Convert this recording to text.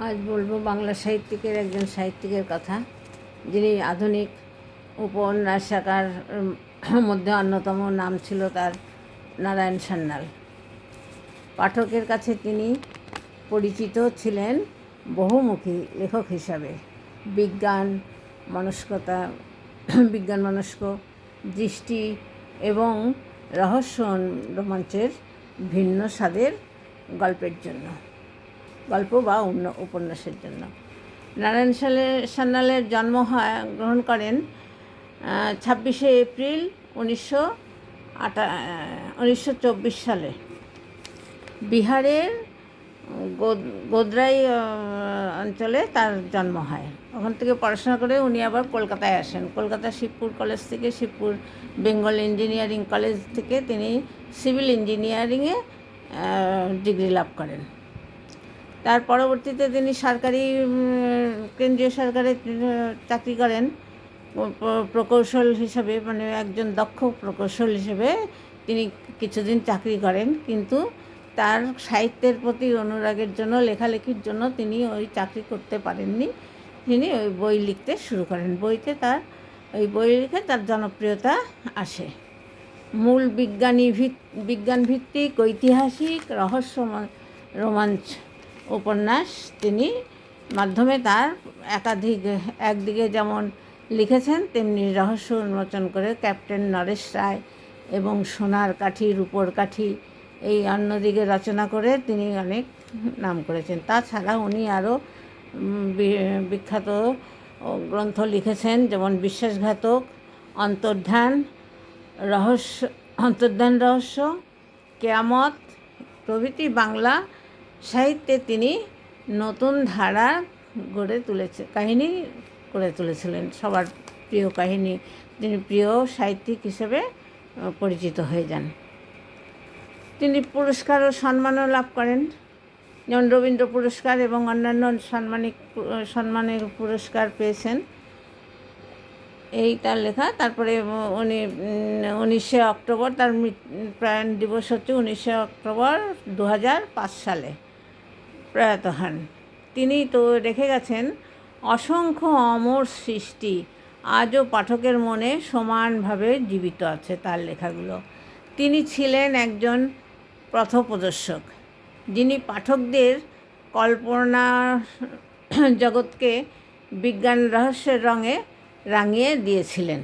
আজ বলবো বাংলা সাহিত্যিকের একজন সাহিত্যিকের কথা, যিনি আধুনিক উপন্যাসকার মধ্যে অন্যতম নাম ছিল তার নারায়ণ সান্যাল। পাঠকের কাছে তিনি পরিচিত ছিলেন বহুমুখী লেখক হিসাবে। বিজ্ঞান মনস্ক দৃষ্টি এবং রহস্য রোমাঞ্চের ভিন্ন স্বাদের গল্প বা উপন্যাসের জন্য নারায়ণ সান্যালের গ্রহণ করেন 26শে এপ্রিল 1924 সালে। বিহারের গোদরাই অঞ্চলে তার জন্ম হয়। ওখান থেকে পড়াশোনা করে উনি আবার কলকাতায় আসেন। কলকাতা শিবপুর কলেজ থেকে, শিবপুর বেঙ্গল ইঞ্জিনিয়ারিং কলেজ থেকে তিনি সিভিল ইঞ্জিনিয়ারিংয়ে ডিগ্রি লাভ করেন। তার পরবর্তীতে তিনি কেন্দ্রীয় সরকারে চাকরি করেন প্রকৌশল হিসেবে, মানে একজন দক্ষ প্রকৌশল হিসেবে তিনি কিছুদিন চাকরি করেন। কিন্তু তার সাহিত্যের প্রতি অনুরাগের জন্য, লেখালেখির জন্য তিনি ওই চাকরি করতে পারেননি। তিনি ওই বই লিখতে শুরু করেন। বই লিখে তার জনপ্রিয়তা আসে। মূল বিজ্ঞানভিত্তিক ঐতিহাসিক রহস্য রোমাঞ্চ উপন্যাস তিনি মাধ্যমে তার একদিকে যেমন লিখেছেন, তেমনি রহস্য উন্মোচন করে ক্যাপ্টেন নরেশ রায় এবং সোনার কাঠি, রূপোর কাঠি এই অন্যদিকে রচনা করে তিনি অনেক নাম করেছেন। তাছাড়া উনি আরও বিখ্যাত গ্রন্থ লিখেছেন, যেমন বিশ্বাসঘাতক, অন্তর্ধান রহস্য, কেয়ামত প্রভৃতি বাংলা সাহিত্যে তিনি নতুন ধারা কাহিনী করে তুলেছিলেন। সবার প্রিয় কাহিনী, তিনি প্রিয় সাহিত্যিক হিসেবে পরিচিত হয়ে যান। তিনি পুরস্কার ও সম্মানও লাভ করেন, যেমন রবীন্দ্র পুরস্কার এবং অন্যান্য সম্মানের পুরস্কার পেয়েছেন। এই তার লেখা। তারপরে উনি 19শে অক্টোবর, তার প্রয়াণ দিবস হচ্ছে 19শে অক্টোবর 2005 সালে প্রয়াত হন। তিনি তো রেখে গেছেন অসংখ্য অমর সৃষ্টি, আজও পাঠকের মনে সমানভাবে জীবিত আছে তার লেখাগুলো। তিনি ছিলেন একজন পথপ্রদর্শক, যিনি পাঠকদের কল্পনা জগৎকে বিজ্ঞান রহস্যের রঙে রাঙিয়ে দিয়েছিলেন।